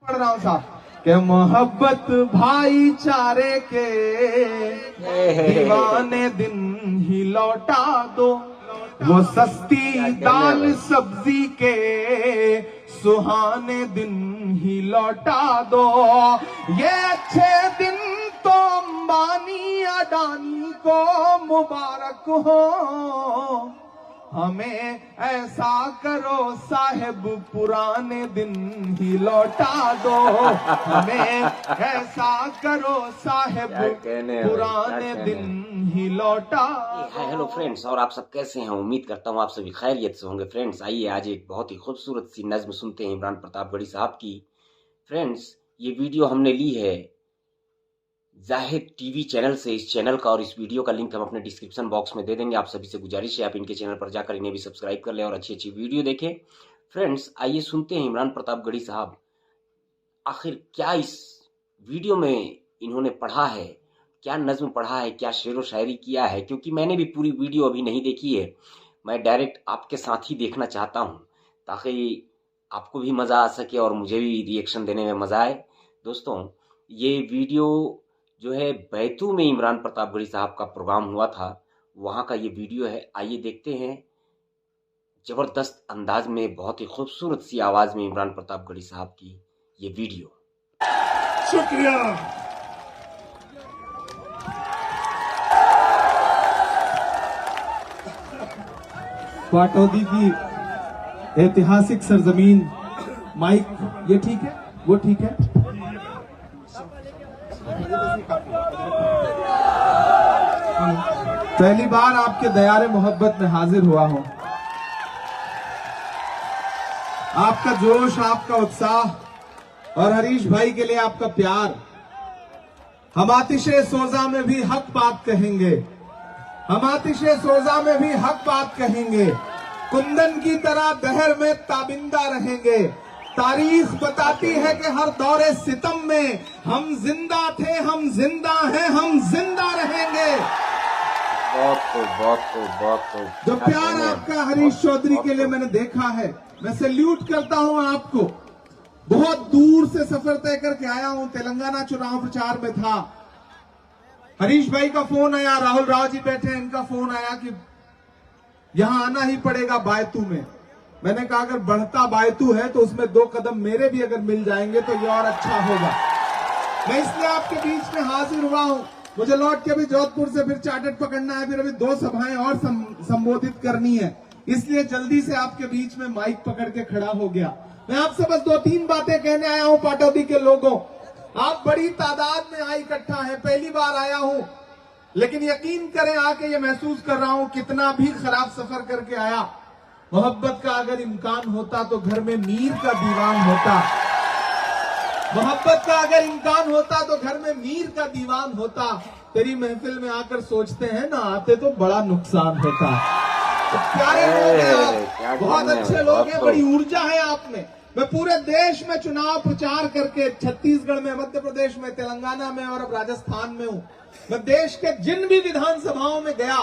पढ़ रहा हूँ साहब के मोहब्बत भाईचारे के दीवाने दिन ही लौटा दो, वो सस्ती दाल सब्जी के सुहाने दिन ही लौटा दो। ये अच्छे दिन तो अंबानी अडानी को मुबारक हो, हमें ऐसा करो साहेब पुराने दिन ही लौटा दो, हमें ऐसा करो साहेब पुराने दिन ही लौटा। हाय हेलो फ्रेंड्स, और आप सब कैसे हैं? उम्मीद करता हूँ आप सभी खैरियत से होंगे। फ्रेंड्स आइए आज एक बहुत ही खूबसूरत सी नज्म सुनते हैं इमरान प्रतापगढ़ी साहब की। फ्रेंड्स ये वीडियो हमने ली है जाहिद टीवी चैनल से। इस चैनल का और इस वीडियो का लिंक हम अपने डिस्क्रिप्शन बॉक्स में दे देंगे। आप सभी से गुजारिश है आप इनके चैनल पर जाकर इन्हें भी सब्सक्राइब कर लें और अच्छी अच्छी वीडियो देखें। फ्रेंड्स आइए सुनते हैं इमरान प्रतापगढ़ी साहब आखिर क्या इस वीडियो में इन्होंने पढ़ा है, क्या नज्म पढ़ा है, क्या शेर व शायरी किया है। क्योंकि मैंने भी पूरी वीडियो अभी नहीं देखी है, मैं डायरेक्ट आपके साथ ही देखना चाहता हूँ ताकि आपको भी मज़ा आ सके और मुझे भी रिएक्शन देने में मज़ा आए। दोस्तों ये वीडियो जो है बैतू में इमरान प्रतापगढ़ी साहब का प्रोग्राम हुआ था, वहाँ का ये वीडियो है। आइए देखते हैं ज़बरदस्त अंदाज में, बहुत ही खूबसूरत सी आवाज़ में इमरान प्रतापगढ़ी साहब की ये वीडियो। शुक्रिया। पाटौदी की ऐतिहासिक सरजमीन, माइक ये ठीक है, वो ठीक है। पहली बार आपके दयारे मोहब्बत में हाजिर हुआ हूं। आपका जोश, आपका उत्साह और हरीश भाई के लिए आपका प्यार, हम आतिशे सोजा में भी हक बात कहेंगे, हम आतिशे सोजा में भी हक बात कहेंगे, कुंदन की तरह दहर में ताबिंदा रहेंगे। तारीख बताती है कि हर दौरे सितम में हम जिंदा थे, हम जिंदा हैं, हम जिंदा रहेंगे। बहुत जो प्यार आपका हरीश चौधरी के लिए मैंने देखा है, मैं सैल्यूट करता हूं आपको। बहुत दूर से सफर तय करके आया हूं, तेलंगाना चुनाव प्रचार में था। हरीश भाई का फोन आया, राहुल राव जी बैठे हैं, इनका फोन आया कि यहां आना ही पड़ेगा बायतू में। मैंने कहा अगर बढ़ता बायतू है तो उसमें 2 कदम मेरे भी अगर मिल जाएंगे तो ये और अच्छा होगा। मैं इसलिए आपके बीच में हाजिर हुआ हूं। मुझे लौट के अभी जोधपुर से फिर चार्टर्ड पकड़ना है, फिर अभी 2 सभाएं और संबोधित करनी है, इसलिए जल्दी से आपके बीच में माइक पकड़ के खड़ा हो गया। मैं आपसे बस 2-3 बातें कहने आया हूं। पाटौदी के लोगों, आप बड़ी तादाद में यहाँ इकट्ठा है, पहली बार आया हूं, लेकिन यकीन करें आके ये महसूस कर रहा हूं कितना भी खराब सफर करके आया। मोहब्बत का अगर इम्कान होता तो घर में मीर का दीवान होता, मोहब्बत का अगर इम्कान होता तो घर में मीर का दीवान होता। तेरी महफिल में आकर सोचते हैं ना आते तो बड़ा नुकसान होता। तो प्यारे लोग हैं आप, बहुत अच्छे लोग हैं, बड़ी ऊर्जा है आप में। मैं पूरे देश में चुनाव प्रचार करके छत्तीसगढ़ में, मध्य प्रदेश में, तेलंगाना में और अब राजस्थान में हूँ। मैं देश के जिन भी विधानसभाओं में गया,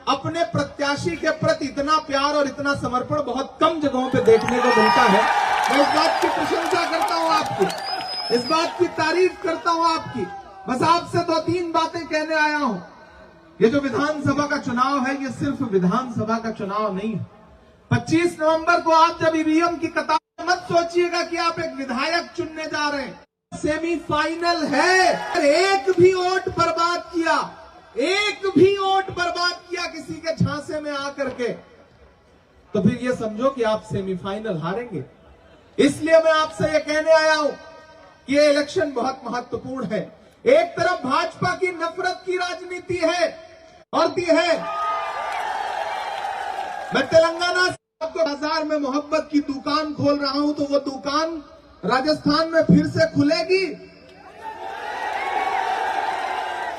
अपने प्रत्याशी के प्रति इतना प्यार और इतना समर्पण बहुत कम जगहों पे देखने को मिलता है। मैं इस बात की प्रशंसा करता हूँ आपकी, इस बात की तारीफ करता हूँ आपकी। बस आपसे 2-3 बातें कहने आया हूँ। ये जो विधानसभा का चुनाव है, ये सिर्फ विधानसभा का चुनाव नहीं है। 25 नवंबर को आप जब ईवीएम की कतार, मत सोचिएगा कि आप एक विधायक चुनने जा रहे हैं। सेमीफाइनल है। एक भी वोट बर्बाद किया, एक भी वोट बर्बाद किया किसी के झांसे में आकर के, तो फिर ये समझो कि आप सेमीफाइनल हारेंगे। इसलिए मैं आपसे ये कहने आया हूं कि ये इलेक्शन बहुत महत्वपूर्ण है। एक तरफ भाजपा की नफरत की राजनीति है और दी है। मैं तेलंगाना से आपको बाजार में मोहब्बत की दुकान खोल रहा हूं, तो वो दुकान राजस्थान में फिर से खुलेगी?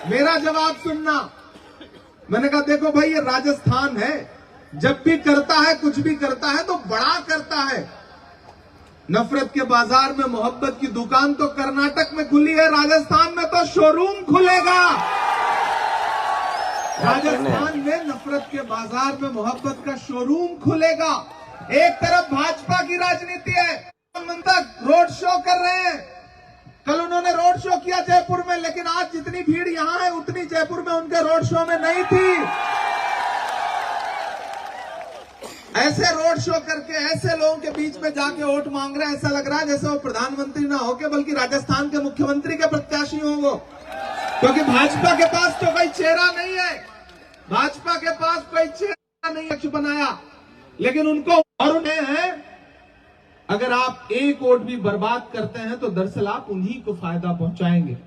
मेरा जवाब सुनना। मैंने कहा देखो भाई ये राजस्थान है, जब भी करता है कुछ भी करता है तो बड़ा करता है। नफरत के बाजार में मोहब्बत की दुकान तो कर्नाटक में खुली है, राजस्थान में तो शोरूम खुलेगा। राजस्थान में नफरत के बाजार में मोहब्बत का शोरूम खुलेगा। एक तरफ भाजपा की राजनीति है, तक रोड शो कर रहे हैं। कल उन्होंने रोड शो किया जयपुर में, लेकिन आज जितनी भीड़ यहां है उतनी जयपुर में उनके रोड शो में नहीं थी। ऐसे रोड शो करके ऐसे लोगों के बीच में जाके वोट मांग रहे हैं, ऐसा लग रहा है जैसे वो प्रधानमंत्री ना होके बल्कि राजस्थान के मुख्यमंत्री के प्रत्याशी हों वो। क्योंकि भाजपा के पास तो कोई चेहरा नहीं है, भाजपा के पास कोई चेहरा नहीं है बनाया, लेकिन उनको और उन्हें है। अगर आप एक वोट भी बर्बाद करते हैं तो दरअसल आप उन्हीं को फायदा पहुंचाएंगे।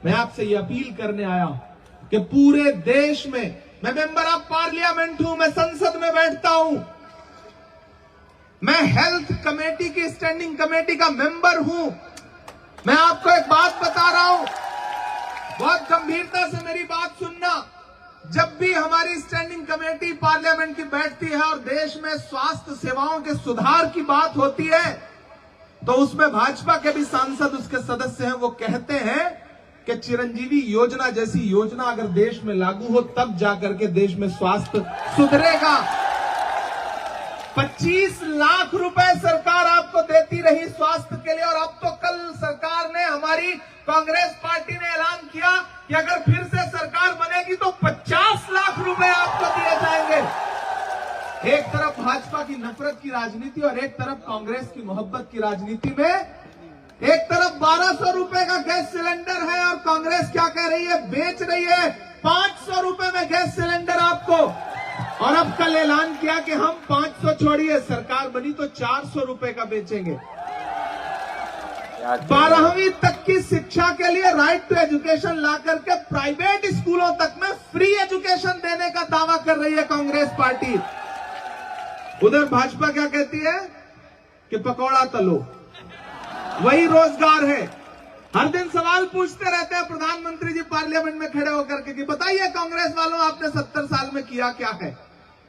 मैं आपसे ये अपील करने आया हूं कि पूरे देश में, मैं मेंबर ऑफ पार्लियामेंट हूं, मैं संसद में बैठता हूं, मैं हेल्थ कमेटी की स्टैंडिंग कमेटी का मेंबर हूं। मैं आपको एक बात बता रहा हूं, बहुत गंभीरता से मेरी बात सुनना। जब भी हमारी स्टैंडिंग कमेटी पार्लियामेंट की बैठती है और देश में स्वास्थ्य सेवाओं के सुधार की बात होती है, तो उसमें भाजपा के भी सांसद उसके सदस्य हैं, वो कहते हैं कि चिरंजीवी योजना जैसी योजना अगर देश में लागू हो तब जाकर के देश में स्वास्थ्य सुधरेगा। 25 लाख रुपए सरकार आपको देती रही स्वास्थ्य के लिए, और अब तो कल सरकार ने, हमारी कांग्रेस पार्टी ने ऐलान किया कि अगर फिर से सरकार बनेगी तो 50 लाख रुपए आपको दिए जाएंगे। एक तरफ भाजपा की नफरत की राजनीति और एक तरफ कांग्रेस की मोहब्बत की राजनीति में, एक तरफ 1200 रुपए का गैस सिलेंडर है और कांग्रेस क्या कह रही है, बेच रही है 500 रुपए में गैस सिलेंडर आपको। और अब कल ऐलान किया कि हम 500 छोड़िए, सरकार बनी तो 400 रुपए का बेचेंगे। 12वीं तक की शिक्षा के लिए राइट टू एजुकेशन ला करके प्राइवेट स्कूलों तक में फ्री एजुकेशन देने का दावा कर रही है कांग्रेस पार्टी। उधर भाजपा क्या कहती है कि पकौड़ा तलो, वही रोजगार है। हर दिन सवाल पूछते रहते हैं प्रधानमंत्री जी पार्लियामेंट में खड़े होकर के कि बताइए कांग्रेस वालों आपने 70 साल में किया क्या है।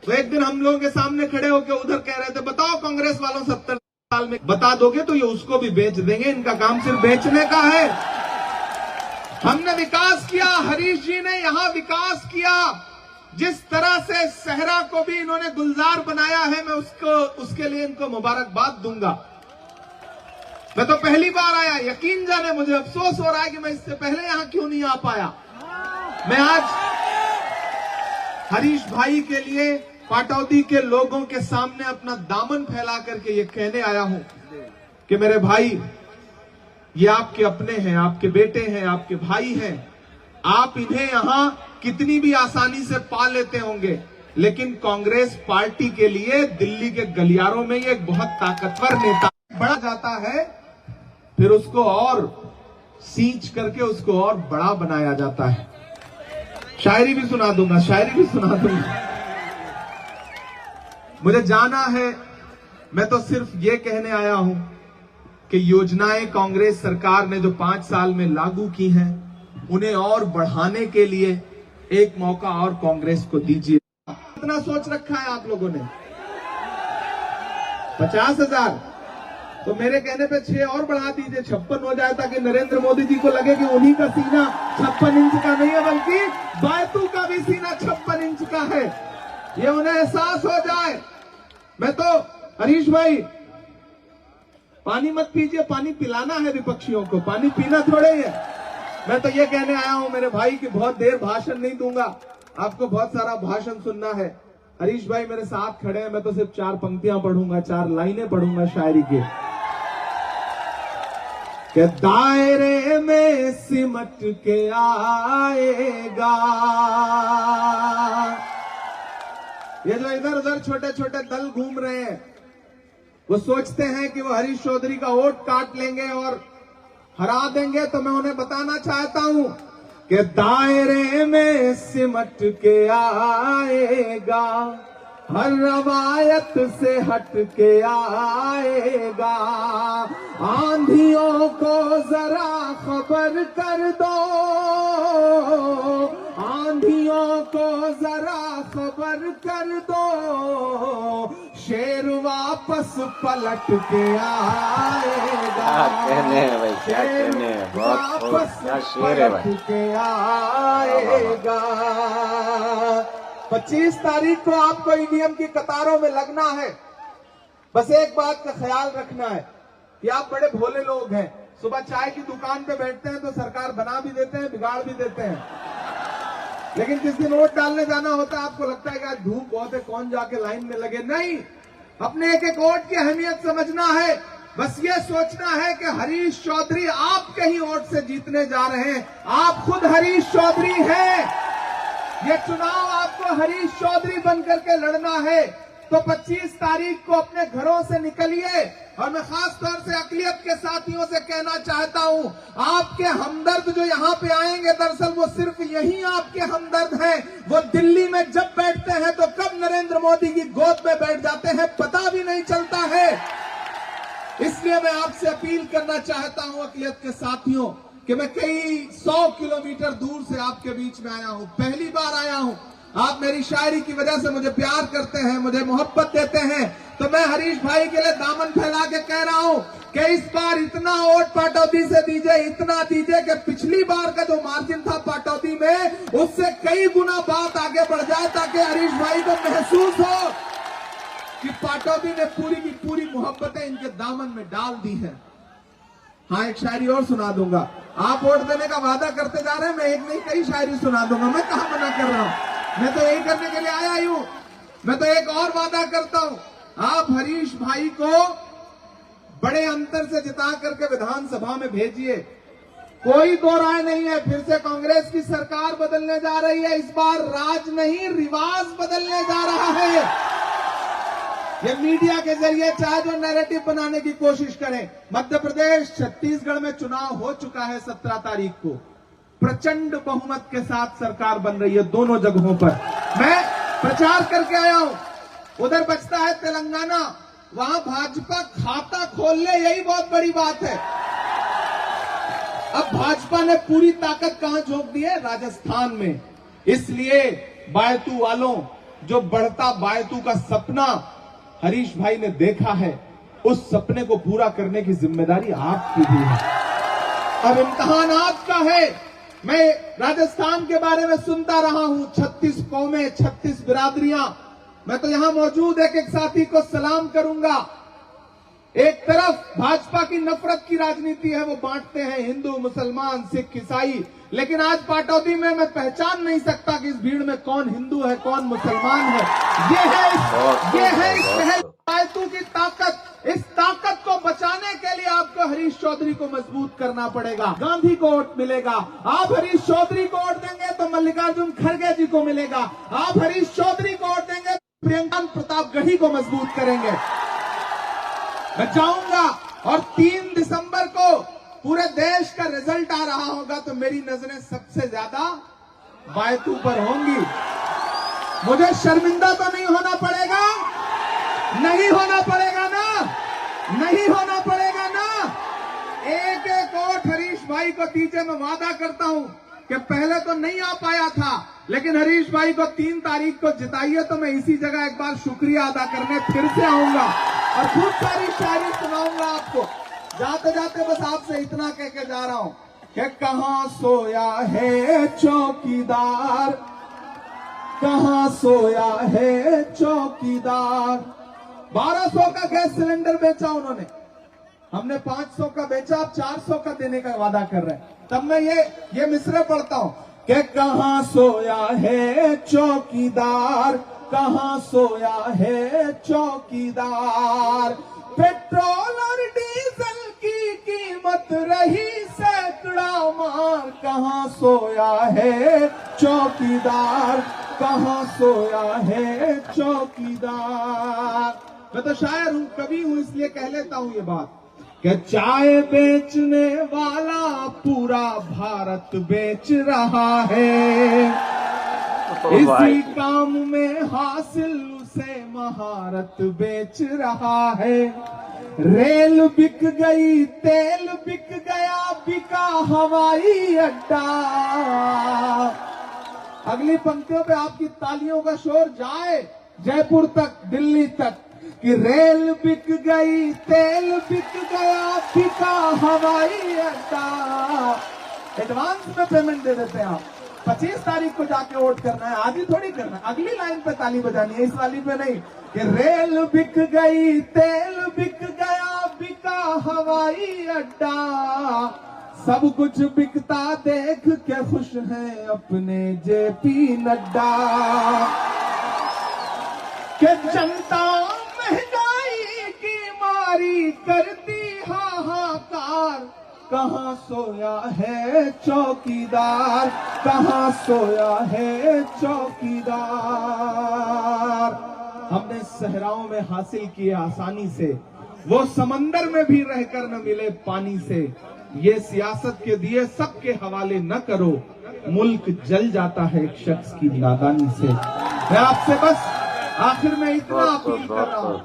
तो एक दिन हम लोगों के सामने खड़े होकर उधर कह रहे थे बताओ कांग्रेस वालों 70 साल में, बता दोगे तो ये उसको भी बेच देंगे, इनका काम सिर्फ बेचने का है। हमने विकास किया, हरीश जी ने यहां विकास किया, जिस तरह से सहरा को भी इन्होंने गुलजार बनाया है, मैं उसके लिए इनको मुबारकबाद दूंगा। मैं तो पहली बार आया, यकीन जाने मुझे अफसोस हो रहा है कि मैं इससे पहले यहां क्यों नहीं आ पाया। मैं आज हरीश भाई के लिए पाटौदी के लोगों के सामने अपना दामन फैला करके ये कहने आया हूं कि मेरे भाई, ये आपके अपने हैं, आपके बेटे हैं, आपके भाई हैं। आप इन्हें यहां कितनी भी आसानी से पा लेते होंगे, लेकिन कांग्रेस पार्टी के लिए दिल्ली के गलियारों में ये एक बहुत ताकतवर नेता बढ़ा जाता है, फिर उसको और सींच करके उसको और बड़ा बनाया जाता है। शायरी भी सुना दूंगा, शायरी भी सुना दूंगा। मुझे जाना है, मैं तो सिर्फ ये कहने आया हूं कि योजनाएं कांग्रेस सरकार ने जो 5 साल में लागू की हैं, उन्हें और बढ़ाने के लिए एक मौका और कांग्रेस को दीजिए। कितना सोच रखा है आप लोगों ने? 50,000, तो मेरे कहने पे 6 और बढ़ा दीजिए, 56 हो जाए, ताकि नरेंद्र मोदी जी को लगे कि उन्हीं का सीना 56 इंच का नहीं है, बल्कि बैतू का भी सीना 56 इंच का है, ये उन्हें एहसास हो जाए। मैं तो हरीश भाई, पानी मत पीजिए, पानी पिलाना है विपक्षियों को, पानी पीना थोड़े है। मैं तो ये कहने आया हूं मेरे भाई कि बहुत देर भाषण नहीं दूंगा, आपको बहुत सारा भाषण सुनना है। हरीश भाई मेरे साथ खड़े हैं, मैं तो सिर्फ 4 पंक्तियां पढ़ूंगा, 4 लाइनें पढ़ूंगा शायरी के। कि दायरे में सिमट के आएगा, ये जो इधर उधर छोटे छोटे दल घूम रहे हैं, वो सोचते हैं कि वो हरीश चौधरी का वोट काट लेंगे और हरा देंगे, तो मैं उन्हें बताना चाहता हूं कि दायरे में सिमट के आएगा, हर रवायत से हट के आएगा, आंधियों को जरा खबर कर दो, आंधियों को जरा खबर कर दो, शेर वापस पलट के आएगा। क्या कहने हैं भाई, क्या कहने हैं, बहुत क्या शेर है भाई, के आएगा। 25 तारीख को आपको ईवीएम की कतारों में लगना है। बस एक बात का ख्याल रखना है कि आप बड़े भोले लोग हैं, सुबह चाय की दुकान पे बैठते हैं तो सरकार बना भी देते हैं, बिगाड़ भी देते हैं, लेकिन जिस दिन वोट डालने जाना होता है आपको लगता है कि आज धूप बहुत है, कौन जाके लाइन में लगे। नहीं, अपने एक एक वोट की अहमियत समझना है। बस ये सोचना है कि हरीश चौधरी आपके ही वोट से जीतने जा रहे हैं। आप खुद हरीश चौधरी हैं। ये चुनाव आपको हरीश चौधरी बनकर के लड़ना है। तो 25 तारीख को अपने घरों से निकलिए। और मैं खास तौर से अकलियत के साथियों से कहना चाहता हूं, आपके हमदर्द जो यहां पे आएंगे, दरअसल वो सिर्फ यही आपके हमदर्द हैं। वो दिल्ली में जब बैठते हैं तो कब नरेंद्र मोदी की गोद में बैठ जाते हैं पता भी नहीं चलता है। इसलिए मैं आपसे अपील करना चाहता हूं अकलियत के साथियों कि मैं कई 100 किलोमीटर दूर से आपके बीच में आया हूं, पहली बार आया हूं। आप मेरी शायरी की वजह से मुझे प्यार करते हैं, मुझे मोहब्बत देते हैं, तो मैं हरीश भाई के लिए दामन फैला के कह रहा हूं कि इस बार इतना वोट पाटौदी से दीजिए, इतना दीजिए कि पिछली बार का जो मार्जिन था पाटौदी में, उससे कई गुना बात आगे बढ़ जाए, ताकि हरीश भाई को महसूस हो कि पाटौदी ने पूरी की पूरी मोहब्बतें इनके दामन में डाल दी है। हाँ, एक शायरी और सुना दूंगा। आप वोट देने का वादा करते जा रहे हैं, मैं एक नहीं कई शायरी सुना दूंगा। मैं कहां मना कर रहा हूं, मैं तो यही करने के लिए आया ही हूं। मैं तो एक और वादा करता हूं, आप हरीश भाई को बड़े अंतर से जिता करके विधानसभा में भेजिए। कोई दो राय नहीं है, फिर से कांग्रेस की सरकार बदलने जा रही है। इस बार राज नहीं रिवाज बदलने जा रहा है। ये मीडिया के जरिए चाहे जो नैरेटिव बनाने की कोशिश करें। मध्य प्रदेश, छत्तीसगढ़ में चुनाव हो चुका है 17 तारीख को। प्रचंड बहुमत के साथ सरकार बन रही है दोनों जगहों पर। मैं प्रचार करके आया हूं। उधर बचता है तेलंगाना, वहां भाजपा खाता खोल ले, यही बहुत बड़ी बात है। अब भाजपा ने पूरी ताकत कहां झोंक दी है? राजस्थान में। इसलिए बायतू वालों, जो बढ़ता बायतू का सपना हरीश भाई ने देखा है, उस सपने को पूरा करने की जिम्मेदारी आपकी भी है। अब इम्तिहान आपका है। मैं राजस्थान के बारे में सुनता रहा हूं, 36 कौमें, 36 बिरादरियां। मैं तो यहां मौजूद एक एक साथी को सलाम करूंगा। एक तरफ भाजपा की नफरत की राजनीति है, वो बांटते हैं हिंदू, मुसलमान, सिख, ईसाई, लेकिन आज पाटौदी में मैं पहचान नहीं सकता कि इस भीड़ में कौन हिंदू है, कौन मुसलमान है। ये है इस शहर बायतू की ताकत। इस ताकत को बचाने के लिए आपको हरीश चौधरी को मजबूत करना पड़ेगा। गांधी को वोट मिलेगा। आप हरीश चौधरी को वोट देंगे तो मल्लिकार्जुन खड़गे जी को मिलेगा। आप हरीश चौधरी को वोट देंगे तो प्रियंका प्रतापगढ़ी को मजबूत करेंगे। मैं चाहूंगा, और 3 दिसंबर को पूरे देश का रिजल्ट आ रहा होगा तो मेरी नजरें सबसे ज्यादा बायतू पर होंगी। मुझे शर्मिंदा तो नहीं होना पड़ेगा, नहीं होना पड़ेगा ना, नहीं होना पड़ेगा ना। एक एक वोट हरीश भाई को दीजिए। मैं वादा करता हूं कि पहले तो नहीं आ पाया था, लेकिन हरीश भाई को 3 तारीख को जिताइए तो मैं इसी जगह एक बार शुक्रिया अदा करने फिर से आऊंगा और खूब सारी शायरी सुनाऊंगा आपको। जाते जाते बस आपसे इतना कह के जा रहा हूं कि कहां सोया है चौकीदार, कहां सोया है चौकीदार। 1200 का गैस सिलेंडर बेचा उन्होंने, हमने 500 का बेचा, अब 400 का देने का वादा कर रहे हैं। तब मैं ये मिसरे पढ़ता हूं कि कहां सोया है चौकीदार, कहां सोया है चौकीदार। पेट्रोल और डीजल की कीमत रही सैकड़ा मार, कहां सोया है चौकीदार, कहां सोया है चौकीदार। मैं तो शायर हूं, कवि हूं, इसलिए कह लेता हूं ये बात कि चाय बेचने वाला पूरा भारत बेच रहा है। इसी काम में हासिल उसे महारत बेच रहा है। रेल बिक गई, तेल बिक गया, बिका हवाई अड्डा। अगली पंक्तियों पे आपकी तालियों का शोर जाए जयपुर तक, दिल्ली तक, कि रेल बिक गई, तेल बिक गया, बिका हवाई अड्डा। एडवांस में पेमेंट दे देते हैं आप। 25 तारीख को जाके वोट करना है, आज ही थोड़ी करना है। अगली लाइन पे ताली बजानी है, इस वाली पे नहीं कि रेल बिक गई, तेल बिक गया, बिका हवाई अड्डा, सब कुछ बिकता देख के खुश हैं अपने जेपी नड्डा, कि जनता महंगाई की मारी करती हाहाकार, कहाँ सोया है चौकीदार, कहाँ सोया है चौकीदार। हमने सहराओं में हासिल किए आसानी से, वो समंदर में भी रहकर न मिले पानी से, ये सियासत के दिए सबके हवाले न करो, मुल्क जल जाता है एक शख्स की नादानी से। मैं आपसे बस आखिर में इतना अपील कर रहा हूं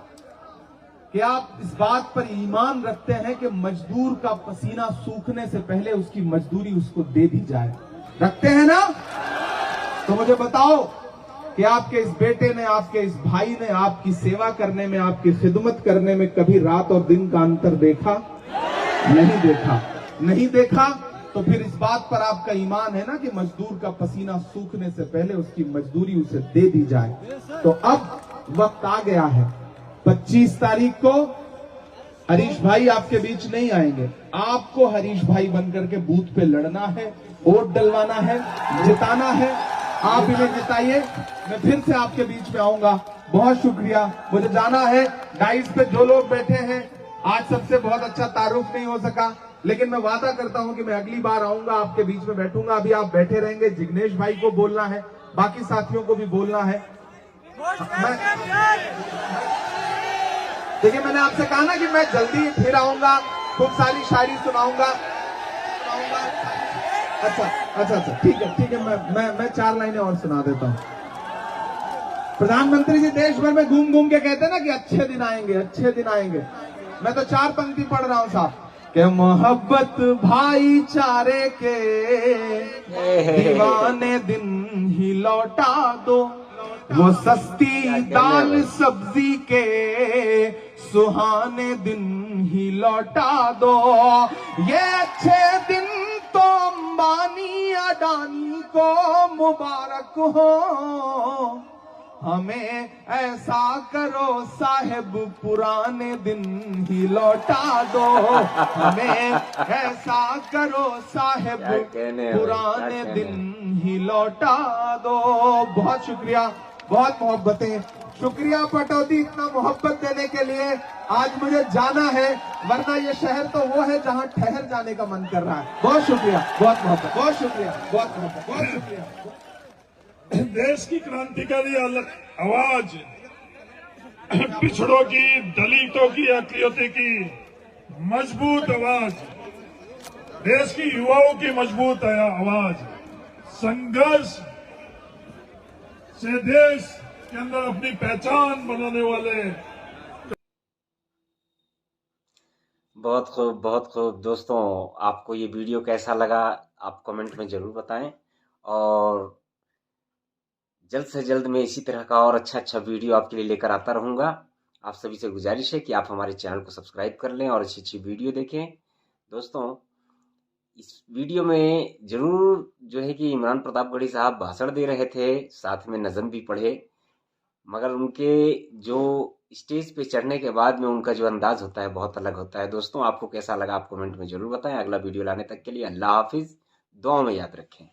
कि आप इस बात पर ईमान रखते हैं कि मजदूर का पसीना सूखने से पहले उसकी मजदूरी उसको दे दी जाए। रखते हैं ना? तो मुझे बताओ कि आपके इस बेटे ने, आपके इस भाई ने आपकी सेवा करने में, आपकी खिदमत करने में कभी रात और दिन का अंतर देखा? नहीं देखा। नहीं देखा तो फिर इस बात पर आपका ईमान है ना कि मजदूर का पसीना सूखने से पहले उसकी मजदूरी उसे दे दी जाए। तो अब वक्त आ गया है, 25 तारीख को हरीश भाई आपके बीच नहीं आएंगे, आपको हरीश भाई बनकर के बूथ पे लड़ना है, वोट डलवाना है, जिताना है। आप इन्हें जिताइए, मैं फिर से आपके बीच में आऊंगा। बहुत शुक्रिया। मुझे जाना है, डाइस पे जो लोग बैठे हैं, आज सबसे बहुत अच्छा तारुफ नहीं हो सका, लेकिन मैं वादा करता हूं कि मैं अगली बार आऊंगा, आपके बीच में बैठूंगा। अभी आप बैठे रहेंगे, जिग्नेश भाई को बोलना है, बाकी साथियों को भी बोलना है। देखिए, मैंने आपसे कहा ना कि मैं जल्दी फिर आऊंगा, खूब सारी शायरी सुनाऊंगा। अच्छा, ठीक है, मैं 4 लाइनें और सुना देता हूं। प्रधानमंत्री जी देश भर में घूम घूम के कहते हैं ना कि अच्छे दिन आएंगे, अच्छे दिन आएंगे। मैं तो 4 पंक्ति पढ़ रहा हूं साहब कि मोहब्बत भाईचारे के दीवाने दिन ही लौटा दो, वो सस्ती दाल सब्जी के सुहाने दिन ही लौटा दो। ये अच्छे दिन तो अंबानी अडानी को मुबारक हो, हमें ऐसा करो साहेब पुराने दिन ही लौटा दो, हमें ऐसा करो साहेब पुराने दिन ही लौटा दो। बहुत शुक्रिया, बहुत मोहब्बतें। शुक्रिया पटौदी, इतना मोहब्बत देने के लिए। आज मुझे जाना है, वरना ये शहर तो वो है जहां ठहर जाने का मन कर रहा है। बहुत शुक्रिया, बहुत मोहब्बत, बहुत शुक्रिया, बहुत मोहब्बत, बहुत शुक्रिया। देश की क्रांतिकारी आवाज, पिछड़ों की, दलितों की, अकलियतों की मजबूत आवाज, देश की युवाओं की मजबूत आवाज, संघर्ष से देश के अंदर अपनी पहचान बनाने वाले। बहुत खूब, बहुत खूब। दोस्तों, आपको ये वीडियो कैसा लगा आप कमेंट में जरूर बताएं, और जल्द से जल्द मैं इसी तरह का और अच्छा वीडियो आपके लिए लेकर आता रहूंगा। आप सभी से गुजारिश है कि आप हमारे चैनल को सब्सक्राइब कर लें और अच्छी वीडियो देखें। दोस्तों, इस वीडियो में जरूर जो है कि इमरान प्रतापगढ़ी साहब भाषण दे रहे थे, साथ में नज़म भी पढ़े, मगर उनके जो स्टेज पे चढ़ने के बाद में उनका जो अंदाज होता है बहुत अलग होता है। दोस्तों, आपको कैसा लगा आप कमेंट में जरूर बताएं। अगला वीडियो लाने तक के लिए अल्लाह हाफिज, दुआ में याद रखें।